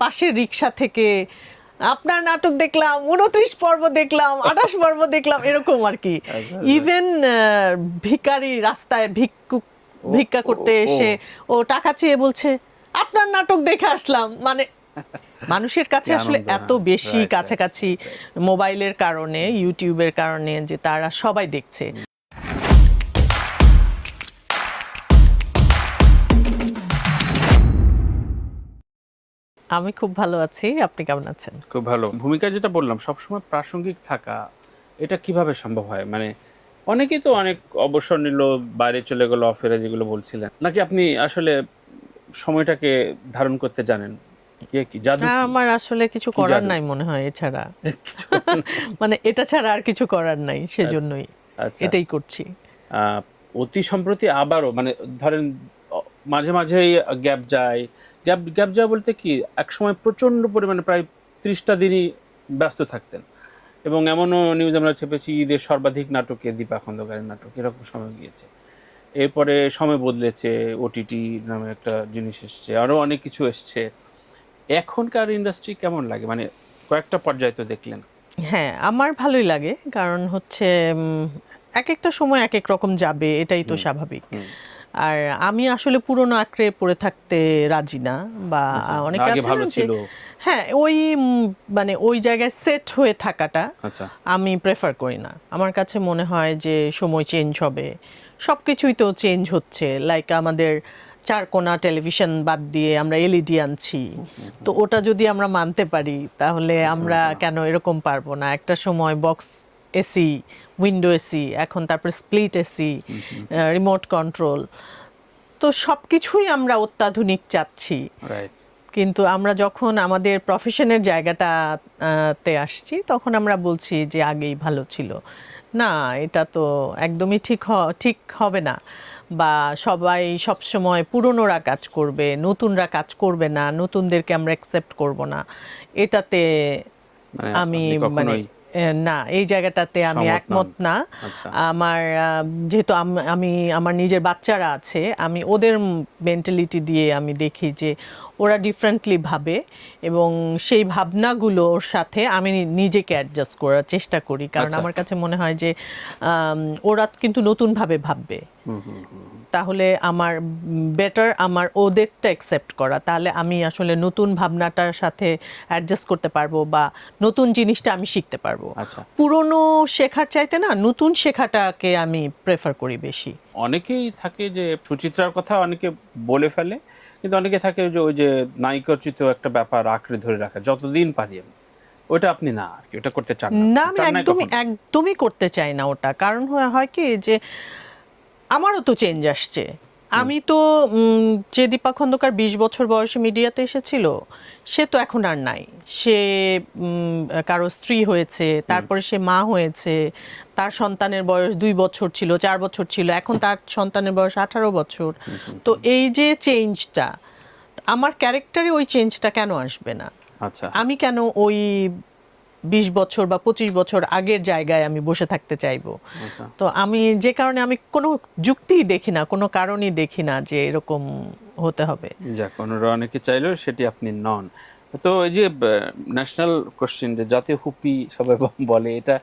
পাশের রিক্সা থেকে আপনার নাটক দেখলাম, 29 পর্ব দেখলাম, 28 পর্ব দেখলাম, এরকম আর কি। ইভেন ভিখারি রাস্তায় ভিক্ষা করতে এসে ও টাকা চেয়ে বলছে আপনার নাটক দেখে আসলাম। মানে মানুষের কাছে আসলে এত বেশি কাছাকাছি মোবাইলের কারণে, ইউটিউবের কারণে, যে তারা সবাই দেখছে। আমি খুব ভালো আছি, আপনি কেমন আছেন? খুব ভালো। ভূমিকা যেটা বললাম সবসময় প্রাসঙ্গিক থাকা, এটা কিভাবে সম্ভব হয়? মানে অনেকেই তো অনেক অবসর নিল, বাইরে চলে গেল, অফেরে যেগুলো বলছিলেন, নাকি আপনি আসলে সময়টাকে ধারণ করতে জানেন? কি জাদু? আমার আসলে কিছু কি করার জাদু? নাই মনে হয় এছাড়া। কিছু করার নেই। মানে এটা ছাড়া আর কিছু করার নাই, আচ্ছা, সেজন্যই আচ্ছা। এটাই করছি। অতি সম্প্রতি আবারও মানে ধরেন অ মাঝে, মাঝেই গ্যাপ যায়। গ্যাপ যায় বলতে কি, একসময় প্রচণ্ড পরিমাণে প্রায় ৩০ টা দিনই ব্যস্ত থাকতেন। এবং এমনও নিউজ আমরা চেপেছি, ঈদের সর্বাধিক নাটকে দীপা খন্দকারের নাটক, এরকম সময় গিয়েছে। এরপরে সময় বদলেছে, ওটিটি নামে একটা জিনিস এসছে, আরও অনেক কিছু এসছে। এখনকার ইন্ডাস্ট্রি কেমন লাগে? মানে কয়েকটা পর্যায় তো দেখলেন। হ্যাঁ, আমার ভালোই লাগে, কারণ হচ্ছে এক একটা সময় এক এক রকম যাবে, এটাই তো হুম, স্বাভাবিক। হুম। আর আমি আসলে পুরোনো আঁকড়ে পড়ে থাকতে রাজি না, বা আচ্ছা, অনেকে আগে আছে ভালো না যে ছিল। হ্যাঁ ওই মানে ওই জায়গায় সেট হয়ে থাকাটা আচ্ছা, আমি প্রেফার করি না। আমার কাছে মনে হয় যে সময় চেঞ্জ হবে, সব কিছুই তো চেঞ্জ হচ্ছে। লাইক আমাদের চারকোনা টেলিভিশন বাদ দিয়ে আমরা এলইডি আনছি, তো ওটা যদি আমরা মানতে পারি তাহলে আমরা কেন এরকম পারবো না? একটা সময় বক্স এসি, উইন্ডো এসি, এখন তারপরে স্প্লিট এসি, রিমোট কন্ট্রোল, তো সব কিছুই আমরা অত্যাধুনিক চাচ্ছি। রাইট। কিন্তু আমরা যখন আমাদের প্রফেশনের জায়গাটাতে আসছি, তখন আমরা বলছি যে আগেই ভালো ছিল। না, এটা তো একদমই ঠিক হবে না। বা সবাই সবসময় পুরনোরা কাজ করবে, নতুনরা কাজ করবে না, নতুনদেরকে আমরা অ্যাকসেপ্ট করব না, এটাতে মানে আমি আপনি মানে কখনোই না, এই জায়গাটাতে আমি সহমত নন। একমত না। আচ্ছা, আমার যেহেতু আমি আমার নিজের বাচ্চারা আছে, আমি ওদের মেন্টালিটি দিয়ে আমি দেখি যে ওরা ডিফারেন্টলি ভাবে, এবং সেই ভাবনাগুলোর সাথে আমি নিজেকে অ্যাডজাস্ট করার চেষ্টা করি, কারণ আচ্ছা। আমার কাছে মনে হয় যে ওরা কিন্তু নতুনভাবে ভাববে। হুম, হুম, হুম। তাহলে আমার বেটার আমার ওদেরটা অ্যাকসেপ্ট করা, তাহলে আমি আসলে নতুন ভাবনাটার সাথে অ্যাডজাস্ট করতে পারবো, বা নতুন জিনিসটা আমি শিখতে পারবো। আচ্ছা। পুরনো শেখার চাইতে না নতুন শেখাটাকে আমি প্রেফার করি বেশি। অনেকেই থাকে যে সুচিত্রার কথা অনেকে বলে ফেলে, কিন্তু অনেকে থাকে যে ওই যে নায়িকাচিত একটা ব্যাপার আঁকড়ে ধরে রাখা, যতদিন পারি আমি। ওইটা আপনি না আরকি, ওটা করতে চান না। না, আমি চান নাই একদমই কখনো? একদমই করতে চাই না ওটা। কারণ হয় কি যে আমারও তো চেঞ্জ আসছে। হুম, আমি তো যে দীপা খন্দকার ২০ বছর বয়সে মিডিয়াতে এসেছিল, সে তো এখন আর নাই। সে কারো স্ত্রী হয়েছে, হুম। তারপরে সে মা হয়েছে, তার সন্তানের বয়স ২ বছর ছিল, ৪ বছর ছিল, এখন তার সন্তানের বয়স ১৮ বছর। তো এই যে চেঞ্জটা, আমার ক্যারেক্টারে ওই চেঞ্জটা কেন আসবে না? আচ্ছা, আমি কেন ওই ২০ বছর বা ২৫ বছর আগের জায়গায় আমি বসে থাকতে চাইবো? আচ্ছা। তো আমি যে কারণে আমি কোনো যুক্তিই দেখি না, কোনো কারণই দেখি না যে এরকম হতে হবে। যাক, অন্যরা অনেকে চাইলেও সেটি আপনি নন। তো এই যে ন্যাশনাল কোয়েশ্চেন, যে জাতীয় হুপি সবাই বলে, এটা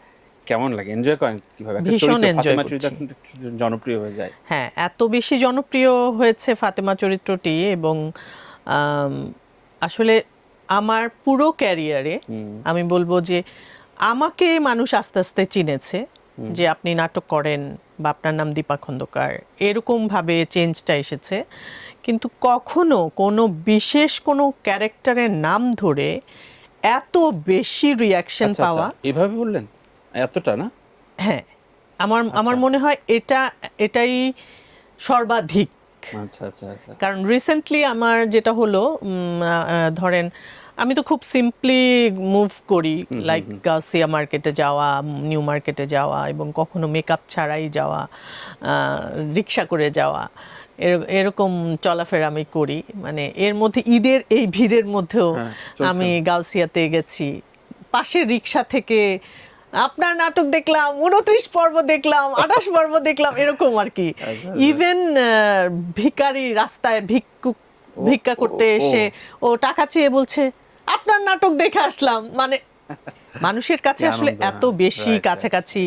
কেমন লাগে? এনজয় করেন কিভাবে? একটা ভীষণ চরিত্র, এনজয় ফাতেমা চরিত্র করছি। এখন একটু জনপ্রিয় হয়ে যায়। হ্যাঁ, এত বেশি জনপ্রিয় হয়েছে ফাতেমা চরিত্রটি, এবং আম, আসলে আমার পুরো ক্যারিয়ারে হুম, আমি বলবো যে আমাকে মানুষ আস্তে আস্তে চিনেছে হুম। যে আপনি নাটক করেন, বা আপনার নাম দীপা খন্দকার, এরকমভাবে চেঞ্জটা এসেছে। কিন্তু কখনো কোনো বিশেষ কোনো ক্যারেক্টারের নাম ধরে এত বেশি রিয়াকশন আচ্ছা, আচ্ছা। পাওয়া, এভাবে বললেন? এতটা না? হ্যাঁ, আমার আচ্ছা, আমার মনে হয় এটাই সর্বাধিক। আচ্ছা, আচ্ছা, আচ্ছা। কারণ রিসেন্টলি আমার যেটা হলো, ধরেন আমি তো খুব সিম্পলি মুভ করি, হুম, হুম, লাইক হুম। গাউসিয়া মার্কেটে যাওয়া, নিউ মার্কেটে যাওয়া, এবং কখনো মেকআপ ছাড়াই যাওয়া, রিক্সা করে যাওয়া, এরকম চলাফেরা আমি করি। মানে এর মধ্যে ঈদের এই ভিড়ের মধ্যেও হ্যাঁ, চলছে আমি না। গাউসিয়াতে গেছি, পাশের রিক্সা থেকে আপনার নাটক দেখলাম, 29 পর্ব দেখলাম, 28 পর্ব দেখলাম, এরকম আর কি। আচ্ছা, আচ্ছা। ইভেন ভিখারি রাস্তায় ও, ভিক্ষা ও, করতে ও। এসে ও টাকা চেয়ে বলছে আপনার নাটক দেখে আসলাম, মানে মানুষের কাছে কি আসলে আনন্দ, এত হ্যাঁ। বেশি Right, right, কাছাকাছি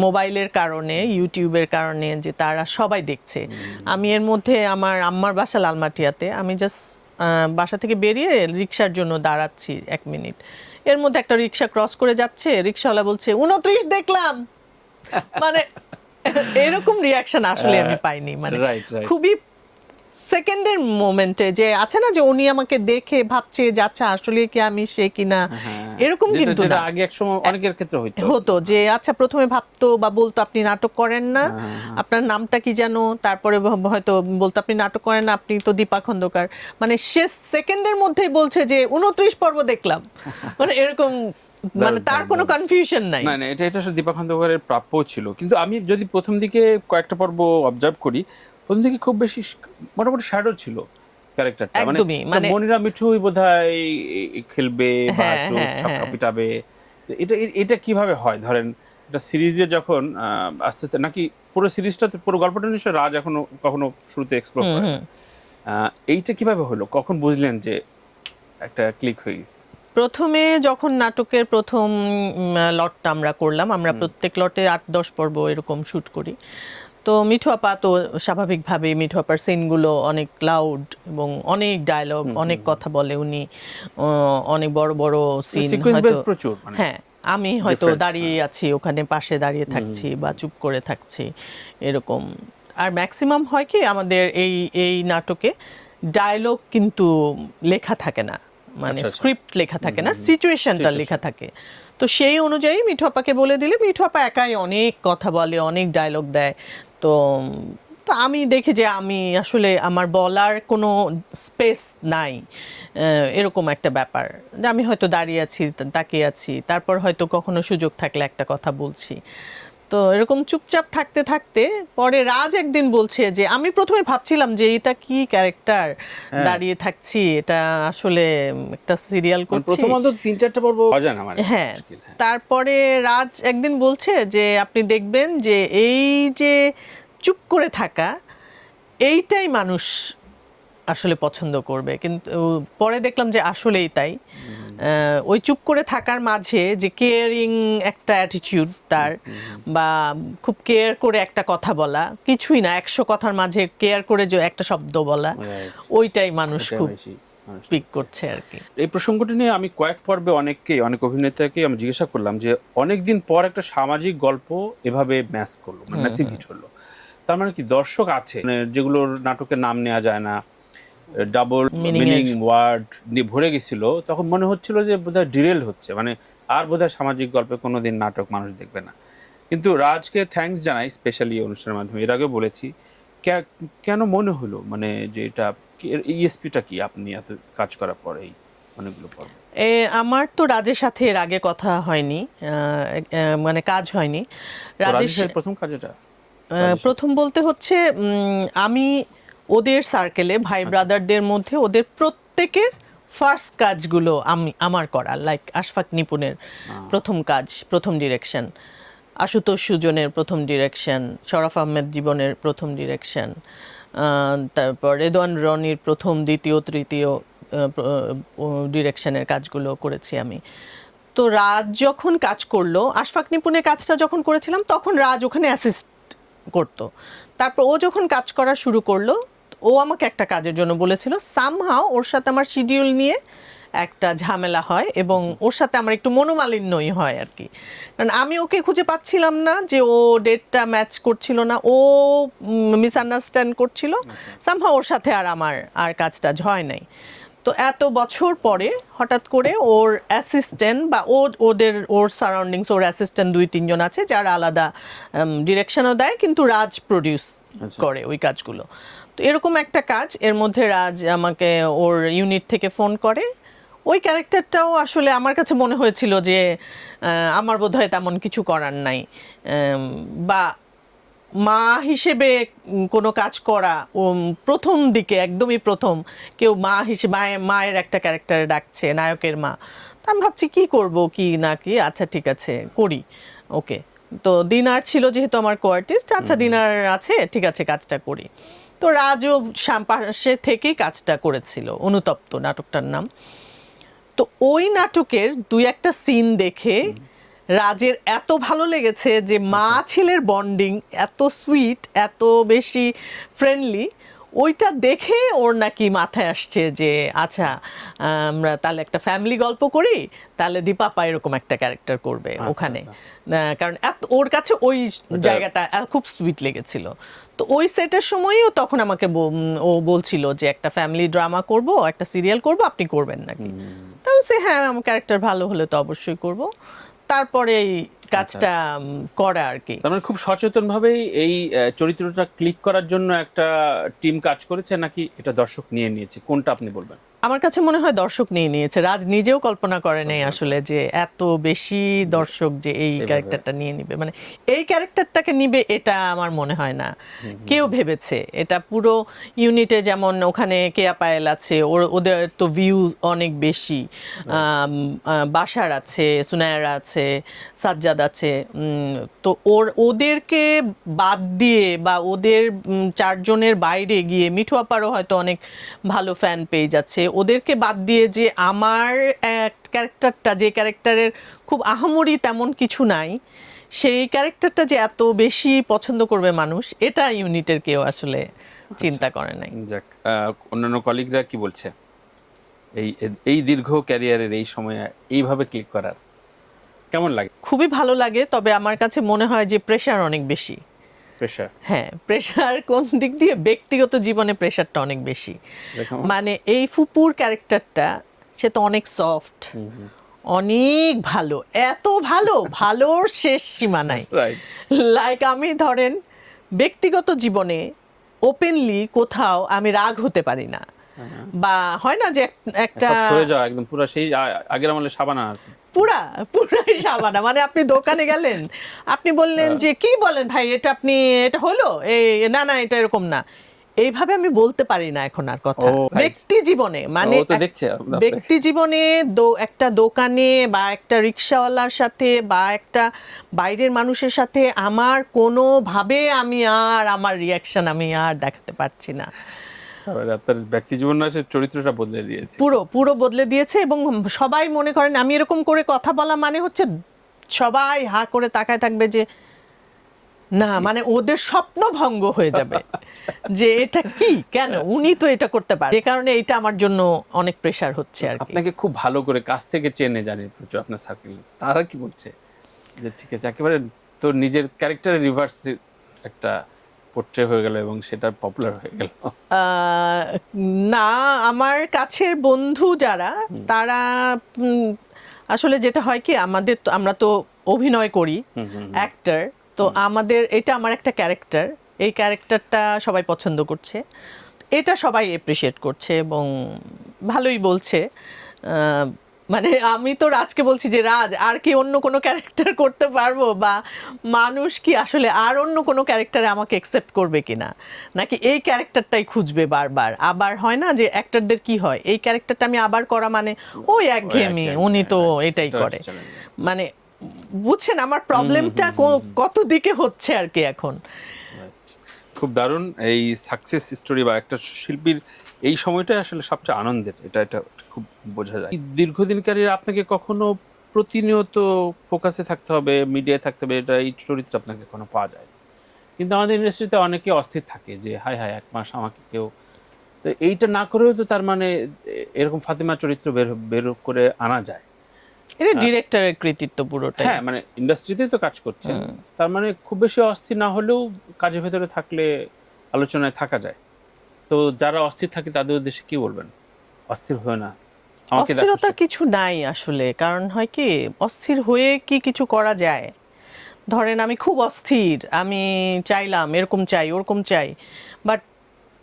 মোবাইলের কারণে, ইউটিউবের কারণে, যে তারা সবাই দেখছে। আমি এর মধ্যে আমার আম্মার বাসা লালমাটিয়াতে, আমি জাস্ট বাসা থেকে বেরিয়ে রিক্সার জন্য দাঁড়াচ্ছি 1 মিনিট, এর মধ্যে একটা রিক্সা ক্রস করে যাচ্ছে, রিক্সাওয়ালা বলছে 29 দেখলাম, মানে এরকম রিয়াকশন আসলে আমি পাইনি, মানে রাইট, রাইট। খুবই সেকেন্ডের মোমেন্টে যে আছে না যে উনি আমাকে দেখে ভাবছে যে আচ্ছা আসলে কি আমি সে কিনা, হ্যাঁ, এরকম যেটা কিন্তু যেটা না। আগে একসময় অনেকের ক্ষেত্রে হইতো আর কি। হতো যে আচ্ছা প্রথমে ভাবতো বা বলতো আপনি নাটক করেন না, হ্যাঁ, হ্যাঁ, হ্যাঁ। আপনার নামটা কি যেন, তারপরে হয়তো বলতো আপনি নাটক করেন না, আপনি তো দীপা খন্দকার, মানে সে সেকেন্ডের মধ্যেই বলছে যে 29 পর্ব দেখলাম, মানে এরকম, মানে তার কোনো কনফিউশন নাই। না না, এটা এটা আসলে দীপা খন্দকারের প্রাপ্য ছিল। কিন্তু আমি যদি প্রথম দিকে কয়েকটা পর্ব অবজার্ভ করি, প্রথম দিকে খুব বেশি মোটামুটি শ্যাডো ছিল ক্যারেক্টারটা, মানে একদমই, মানে মনিরা মিঠুই বোধহয় খেলবে বা হ্যাঁ একটু হ্যাঁ ছক্কা হ্যাঁ। পিটাবে। তো এটা এটা কিভাবে হয় ধরেন এটা সিরিজে যখন আস্তে আস্তে নাকি পুরো সিরিজটাতে পুরো গল্পটা নিশ্চয় রাজ এখনো কখনো শুরুতে এক্সপ্লোর হুম করে হুম। না। এইটা কিভাবে হলো, কখন বুঝলেন যে একটা ক্লিক হয়ে গেছে? প্রথমে যখন নাটকের প্রথম লটটা আমরা করলাম, আমরা প্রত্যেক লটে 8-10 পর্ব এরকম শুট করি, তো মিঠু আপা তো স্বাভাবিকভাবে মিঠু আপার সিনগুলো অনেক লাউড এবং অনেক ডায়লগ, অনেক কথা বলে উনি, অনেক বড় বড় সিন সিকোয়েন্স হয়তো, বেস প্রচুর, মানে হ্যাঁ আমি হয়তো ডিফারেন্স। দাঁড়িয়ে আছি ওখানে, পাশে দাঁড়িয়ে থাকছি বা চুপ করে থাকছি এরকম। আর ম্যাক্সিমাম হয় কি আমাদের এই এই নাটকে ডায়লগ কিন্তু লেখা থাকে না, মানে আচ্ছা, আচ্ছা। স্ক্রিপ্ট লেখা থাকে না, সিচুয়েশনটা Situation। লেখা থাকে। তো সেই অনুযায়ী মিঠু আপাকে বলে দিলে মিঠু আপা একাই অনেক কথা বলে, অনেক ডায়লগ দেয়। তো তো আমি দেখি যে আমি আসলে আমার বলার কোনো স্পেস নাই, এরকম একটা ব্যাপার, যে আমি হয়তো দাঁড়িয়ে আছি, তাকিয়ে আছি, তারপর হয়তো কখনো সুযোগ থাকলে একটা কথা বলছি। তো এরকম চুপচাপ থাকতে থাকতে পরে রাজ একদিন বলছে যে আমি প্রথমে ভাবছিলাম যে এটা কি ক্যারেক্টার, হ্যাঁ, দাঁড়িয়ে থাকছি, এটা আসলে একটা সিরিয়াল মানে করছি। প্রথম অন্তত ৩-৪টা পর্ব অজানা মানে হ্যাঁ, মুশকিল। হ্যাঁ, তারপরে রাজ একদিন বলছে যে আপনি দেখবেন যে এই যে চুপ করে থাকা, এইটাই মানুষ আসলে পছন্দ করবে। কিন্তু পরে দেখলাম যে আসলেই তাই, ওই চুপ করে থাকার মাঝে যে কেয়ারিং একটা অ্যাটিটিউড তার, বা খুব কেয়ার করে একটা কথা বলা, কিছুই না 100 কথার মাঝে কেয়ার করে যে একটা শব্দ বলা, রাইট। ওইটাই মানুষ ওটাই খুব বেশি মানুষ পিক দেখছে। করছে আর কি। এই প্রসঙ্গটি নিয়ে আমি কয়েক পর্বে অনেক অভিনেতাকে আমি জিজ্ঞাসা করলাম যে অনেকদিন পর একটা সামাজিক গল্প এভাবে ম্যাচ করলো, মানে ম্যাসিভ হিট হলো, তার মানে কি দর্শক আছে মানে যেগুলোর নাটকের নাম নেওয়া যায় না, ডাবল মিনিং মিনিং এর ওয়ার্ড দিয়ে ভরে গেছিল, তখন মনে হচ্ছিল যে বোধহয় ডিরেল হচ্ছে, মানে আর বোধহয় সামাজিক গল্পে কোনোদিন নাটক মানুষ দেখবে না। কিন্তু রাজকে থ্যাঙ্কস জানাই স্পেশালি এই অনুষ্ঠানের মাধ্যমে, এর আগেও বলেছি। কেন মনে হলো মানে যে এটা ইএসপিটা কি আপনি এত কাজ করার পরেই অনেকগুলো পর্ব? আমার তো রাজের সাথে এর আগে কথা হয়নি, মানে কাজ হয়নি রাজের রাজের সাথে প্রথম কাজ এটা? প্রথম বলতে হচ্ছে আমি ওদের সার্কেলে ভাই ব্রাদারদের মধ্যে ওদের প্রত্যেকের ফার্স্ট কাজগুলো আমি আমার করা, লাইক আশফাক নিপুণের প্রথম কাজ, প্রথম ডিরেকশন, আশুতোষ সুজনের প্রথম ডিরেকশন, শরফ আহমেদ জীবনের প্রথম ডিরেকশন, তারপর রেদওয়ান রনির প্রথম, দ্বিতীয়, তৃতীয় ডিরেকশনের কাজগুলো করেছি আমি। তো রাজ যখন কাজ করলো, আশফাক নিপুণের কাজটা যখন করেছিলাম তখন রাজ ওখানে অ্যাসিস্ট করতো। তারপর ও যখন কাজ করা শুরু করলো, ও আমাকে একটা কাজের জন্য বলেছিল, সামহাও ওর সাথে আমার শিডিউল নিয়ে একটা ঝামেলা হয় এবং ওর সাথে আমার একটু মনোমালিন্যই হয় আর কি, কারণ আমি ওকে খুঁজে পাচ্ছিলাম না, যে ও ডেটটা ম্যাচ করছিল না, ও মিসআন্ডারস্ট্যান্ড করছিল, সামহাও ওর সাথে আর আমার আর কাজটা হয় নাই। তো এত বছর পরে হঠাৎ করে ওর অ্যাসিস্ট্যান্ট বা ওর সারাউন্ডিংস, ওর অ্যাসিস্ট্যান্ট 2-3 জন আছে যারা আলাদা ডিরেকশনও দেয়, কিন্তু রাজ প্রডিউস করে ওই কাজগুলো। তো এরকম একটা কাজ, এর মধ্যে রাজ আমাকে ওর ইউনিট থেকে ফোন করে। ওই ক্যারেক্টারটাও আসলে আমার কাছে মনে হয়েছিল যে আমার বোধহয় তেমন কিছু করার নাই, বা মা হিসেবে কোনো কাজ করা, প্রথম দিকে একদমই প্রথম কেউ মা হিসেবে মায়ের একটা ক্যারেক্টারে ডাকছে, নায়কের মা। তো আমি ভাবছি কি করব কি না কি, আচ্ছা ঠিক আছে করি, ওকে। তো দিনার ছিল যেহেতু আমার কোয়ার্টিস্ট, আচ্ছা দিনার আছে, ঠিক আছে কাজটা করি। তো রাজও পাশে থেকেই কাজটা করেছিল, অনুতপ্ত নাটকটার নাম। তো ওই নাটকের দুই একটা সিন দেখে রাজের এত ভালো লেগেছে যে মা ছেলের বন্ডিং এত সুইট, এত বেশি ফ্রেন্ডলি, ওইটা দেখে ওর নাকি মাথায় আসছে যে আচ্ছা আমরা তাহলে একটা ফ্যামিলি গল্প করি, তাহলে দীপাপা এরকম একটা ক্যারেক্টার করবে ওখানে। কারণ ওর কাছে ওই জায়গাটা খুব সুইট লেগেছিল। তো ওই সেটের সময়ও তখন আমাকে ও বলছিল যে একটা ফ্যামিলি ড্রামা করব, একটা সিরিয়াল করব, আপনি করবেন নাকি? তো আমি বলছি, হ্যাঁ আমার ক্যারেক্টার ভালো হলে তো অবশ্যই করব। তারপরে এই কাজটা করা আর কি। তার মানে খুব সচেতনভাবেই এই চরিত্রটা ক্লিক করার জন্য একটা টিম কাজ করেছে, নাকি এটা দর্শক নিয়ে নিয়েছে, কোনটা আপনি বলবেন? আমার কাছে মনে হয় দর্শক নিয়ে নিয়েছে। রাজ নিজেও কল্পনা করে নাই আসলে যে এত বেশি দর্শক যে এই ক্যারেক্টারটা নিয়ে নিবে, মানে এই ক্যারেক্টারটাকে নিবে এটা আমার মনে হয় না কেউ ভেবেছে। এটা পুরো ইউনিটে, যেমন ওখানে কেয়া পায়েল আছে, ওদের তো ভিউ অনেক বেশি, বাশার আছে, সুনায়রা আছে, সাজ্জাদ আছে, তো ওদেরকে বাদ দিয়ে বা ওদের চারজনের বাইরে গিয়ে মিঠু আপারও হয়তো অনেক ভালো ফ্যান পেজ আছে, ওদেরকে বাদ দিয়ে যে আমার ক্যারেক্টারটা, যে ক্যারেক্টারের খুব আহামরি তেমন কিছু নাই, সেই ক্যারেক্টারটা যে এত বেশি পছন্দ করবে মানুষ, এটা ইউনিটের কেউ আসলে চিন্তা করে নাই। যাক, অন্যান্য কলিগরা কি বলছে এই এই দীর্ঘ ক্যারিয়ারের এই সময়ে এইভাবে ক্লিক করার কেমন লাগে? খুবই ভালো লাগে, তবে আমার কাছে মনে হয় যে প্রেশার অনেক বেশি। প্রেশার? হ্যাঁ, প্রেশার কোন দিক দিয়ে? ব্যক্তিগত জীবনে প্রেশারটা অনেক বেশি। মানে এই ফুপুর ক্যারেক্টারটা, সে তো অনেক সফট, অনেক ভালো, এত ভালো, ভালোর শেষ সীমা নাই। লাইক আমি ধরেন ব্যক্তিগত জীবনে ওপেনলি কোথাও আমি রাগ হতে পারি না, বা হয় না যে একটা হয়ে যাওয়া একদম পুরো সেই আগের আমলে সাবানা আর কি। পুরাই সাবানা। মানে আপনি দোকানে গেলেন, আপনি বললেন যে কি বলেন ভাই, এটা আপনি এটা হলো, না না এটা এরকম না, এইভাবে আমি বলতে পারি না এখন আর কথা ব্যক্তি জীবনে। মানে ব্যক্তি জীবনে একটা দোকানে বা একটা রিক্সাওয়ালার সাথে বা একটা বাইরের মানুষের সাথে আমার কোনোভাবে আমি আর আমার রিয়াকশন আমি আর দেখাতে পারছি না। আপনার ব্যক্তি জীবন আছে, চরিত্রটা বদলে দিয়েছে, পুরো বদলে দিয়েছে। এবং সবাই মনে করেন আমি এরকম করে কথা বলা মানে হচ্ছে সবাই হা করে তাকায় থাকবে যে না, মানে ওদের স্বপ্ন ভঙ্গ হয়ে যাবে যে এটা কি, কেন উনি তো এটা করতে পারে। যে কারণে এটা আমার জন্য অনেক প্রেসার হচ্ছে আর কি। আপনাকে খুব ভালো করে কাছ থেকে চেনে জানে প্রচুর আপনার সার্কেল, তারা কি বলছে যে ঠিক আছে একেবারে তোর নিজের ক্যারেক্টারের রিভার্স একটা পোর্ট্রে হয়ে গেল এবং সেটা পপুলার হয়ে গেল? না, আমার কাছের বন্ধু যারা, তারা আসলে যেটা হয় কি, আমরা তো অভিনয় করি, অ্যাক্টর, তো আমাদের এটা আমার একটা ক্যারেক্টার, এই ক্যারেক্টারটা সবাই পছন্দ করছে, এটা সবাই এপ্রিশিয়েট করছে এবং ভালোই বলছে। মানে আমি তো রাজকে বলছি যে রাজ, আর কি অন্য কোনো ক্যারেক্টার করতে পারবো, বা মানুষ কি আসলে আর অন্য কোনো ক্যারেক্টারে আমাকে অ্যাকসেপ্ট করবে কিনা, নাকি এই ক্যারেক্টারটাই খুঁজবে বারবার। আবার হয় না যে অ্যাক্টরদের কি হয়, এই ক্যারেক্টারটা আমি আবার করা মানে ওই একঘেয়েমি, উনি তো এটাই করে। মানে বুঝছেন আমার প্রবলেমটা কত দিকে হচ্ছে আর কি এখন। খুব দারুণ এই সাকসেস স্টোরি, বা একটা শিল্পীর এই সময়টা আসলে সবচেয়ে আনন্দের, এটা খুব বোঝা যায়। দীর্ঘদিন ক্যারিয়ার আপনাকে কখনো প্রতিনিয়ত ফোকাসে থাকতে হবে, মিডিয়ায় থাকতে হবে, এটা এই চরিত্র আপনাকে কখনো পাওয়া যায়? কিন্তু আমাদের ইন্ডাস্ট্রিতে অনেকে অস্থির থাকে যে হায় হায় 1 মাস আমাকে কেউ, তো এইটা না করেও তো তার মানে এরকম ফাতিমা চরিত্র বের করে আনা যায়। এটা ডিরেক্টরের কৃতিত্ব পুরোটাই। হ্যাঁ, মানে ইন্ডাস্ট্রিতেই তো কাজ করছেন, তার মানে খুব বেশি অস্থির না হলেও কাজের ভেতরে থাকলে আলোচনায় থাকা যায়। তো যারা অস্থির থাকে তাদের উদ্দেশ্যে কি বলবেন? অস্থির হয় না, অস্থিরতার কিছু নাই আসলে। কারণ হয় কি, অস্থির হয়ে কি কিছু করা যায়? ধরেন আমি খুব অস্থির, আমি চাইলাম এরকম চাই ওরকম চাই, বাট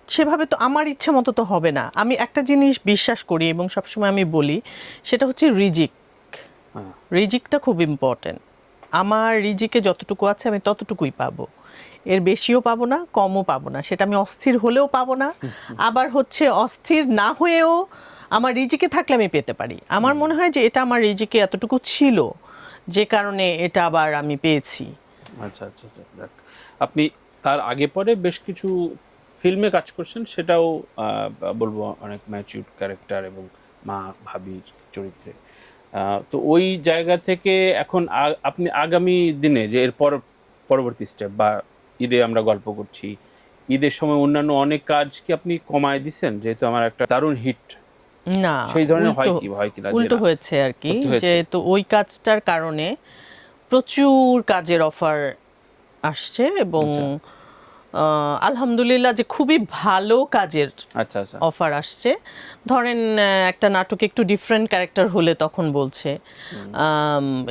সেভাবে তো আমার ইচ্ছে মতো তো হবে না। আমি একটা জিনিস বিশ্বাস করি এবং সবসময় আমি বলি, সেটা হচ্ছে রিজিকটা খুব ইম্পর্টেন্ট। আমার রিজিকে যতটুকু আছে আমি ততটুকুই পাবো, এর বেশিও পাবো না, কমও পাবো না। সেটা আমি অস্থির হলেও পাবো না, আবার হচ্ছে অস্থির না হয়েও আমার রিজিকে থাকলে আমি পেতে পারি। আমার মনে হয় যে এটা আমার রিজিকে এতটুকু ছিল, যে কারণে এটা আবার আমি পেয়েছি। আচ্ছা আচ্ছা আচ্ছা। আপনি তার আগে পরে বেশ কিছু ফিল্মে কাজ করছেন, সেটাও বলবো অনেক ম্যাচিউরড ক্যারেক্টার এবং মা ভাবির চরিত্রে। তো ওই জায়গা থেকে এখন আপনি আগামী দিনে যে এরপর পরবর্তী স্টেপ বা ঈদে আমরা গল্প করছি, ঈদের সময় অন্যান্য অনেক কাজ কি আপনি কমায় দিছেন, যেহেতু আমার একটা দারুণ হিট না, সেই ধরনের উল্টো হয় কিনা যে উল্টো না হয়েছে আর কি, করতে হয়েছে? যেহেতু ওই কাজটার কারণে প্রচুর কাজের অফার আসছে এবং আচ্ছা আলহামদুলিল্লাহ যে খুবই ভালো কাজের আচ্ছা আচ্ছা অফার আসছে। ধরেন একটা নাটকে একটু ডিফারেন্ট ক্যারেক্টার হলে তখন বলছে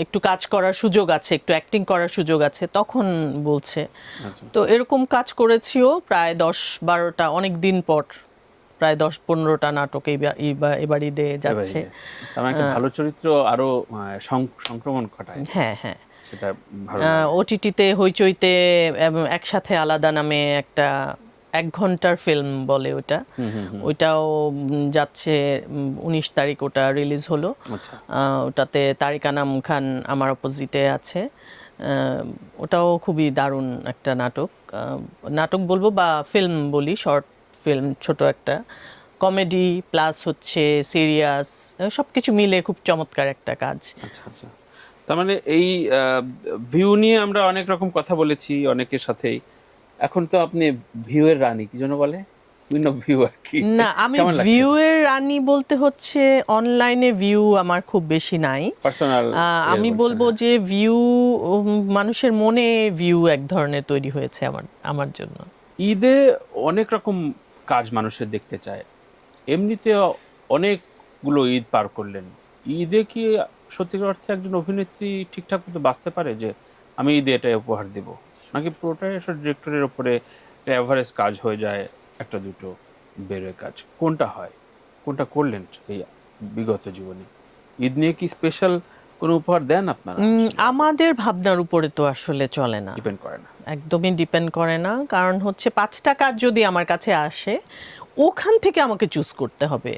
একটু কাজ করার সুযোগ আছে, একটু অ্যাক্টিং করার সুযোগ আছে, তখন বলছে। আচ্ছা তো এরকম কাজ করেছিও প্রায় 10-12টা, অনেক দিন পর প্রায় 10-15টা নাটক এবার ঈদে যাচ্ছে। তার মানে একটা ভালো চরিত্র আরো সংক্রমণ ঘটায়, হ্যাঁ, হ্যাঁ। সেটা ভালো লাগে। ওটিটিতে হইচইতে একসাথে আলাদা নামে একটা 1 ঘন্টার ফিল্ম বলে ওটা, হুম হুম হুম ওইটাও যাচ্ছে 19 তারিখ ওটা রিলিজ হলো। আচ্ছা ওটাতে তারিক আনাম খান আমার অপোজিটে আছে। ওটাও খুবই দারুণ একটা নাটক, নাটক বলবো বা ফিল্ম বলি, শর্ট ফিল্ম, ছোট একটা কমেডি প্লাস হচ্ছে সিরিয়াস, সব কিছু মিলে খুব চমৎকার একটা কাজ। আচ্ছা আচ্ছা। তার মানে এই ভিউ নিয়ে আমরা অনেক রকম কথা বলেছি অনেকের সাথেই। এখন তো আপনি ভিউ এর রানী, কি জন্য বলে কুইন অফ ভিউ আর কি, না, আমি কেমন লাগছে ভিউ এর রানী বলতে হচ্ছে অনলাইনে ভিউ আমার খুব বেশি নাই। পার্সোনাল? আমি বলবো যে ভিউ, মানুষের মনে ভিউ এক ধরনের তৈরি হয়েছে আমার আমার জন্য। ঈদে অনেক রকম কাজ মানুষের দেখতে চায়, এমনিতে অনেকগুলো ঈদ পার করলেন, ঈদে কি সত্যিকার অর্থে একজন অভিনেত্রী ঠিকঠাক মতো বাঁচতে পারে যে আমি ঈদে এটাই উপহার দেব, নাকি পুরোটাই একটা ডিরেক্টরের ওপরে এভারেজ কাজ হয়ে যায়, একটা দুটো বেরোয় কাজ? কোনটা হয়, কোনটা করলেন এই বিগত জীবনে? ঈদ নিয়ে কি স্পেশাল কোনো উপহার দেন আপনারা? আমাদের ভাবনার উপরে তো আসলে চলে না, ডিপেন্ড করে না? একদমই ডিপেন্ড করে না। কারণ হচ্ছে 5টা কাজ যদি আমার কাছে আসে, ওখান থেকে আমাকে চুজ করতে হবে।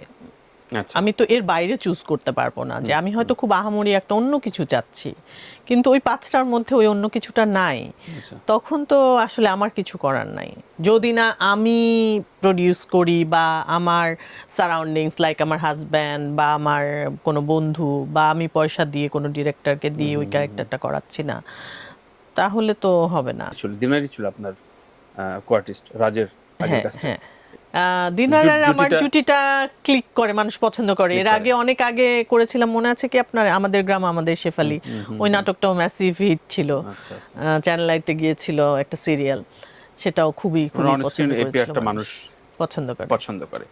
আচ্ছা আমি তো এর বাইরে চুজ করতে পারবো না যে আমি হয়তো খুব আহামরি একটা অন্য কিছু চাচ্ছি, কিন্তু ওই 5টার মধ্যে ওই অন্য কিছুটা নাই, আচ্ছা তখন তো আসলে আমার কিছু করার নাই। যদি না আমি প্রডিউস করি বা আমার সারাউন্ডিংস লাইক আমার হাজব্যান্ড বা আমার কোনো বন্ধু বা আমি পয়সা দিয়ে কোনো ডিরেক্টরকে দিয়ে ওই ক্যারেক্টারটা করাচ্ছি না, তাহলে তো হবে না। ছিল দিনারি ছিল আপনার কোয়ার্টিস্ট রাজের আগের হ্যাঁ, কাজটা? হ্যাঁ। দিনারের আমার জুটিটা জুটিটা ক্লিক করে, মানুষ পছন্দ করে। ক্লিক এর করে? আগে অনেক আগে করেছিলাম, মনে আছে কি আপনার, আমাদের গ্রাম আমাদের শেফালি, ওই নাটকটাও ম্যাসিভ হিট ছিল। আচ্ছা আচ্ছা। চ্যানেল আইতে গিয়েছিল একটা সিরিয়াল, সেটাও খুবই খুবই অন পছন্দ স্ক্রিন এপি করেছিল একটা মানুষ, মানুষ পছন্দ করে। পছন্দ করে।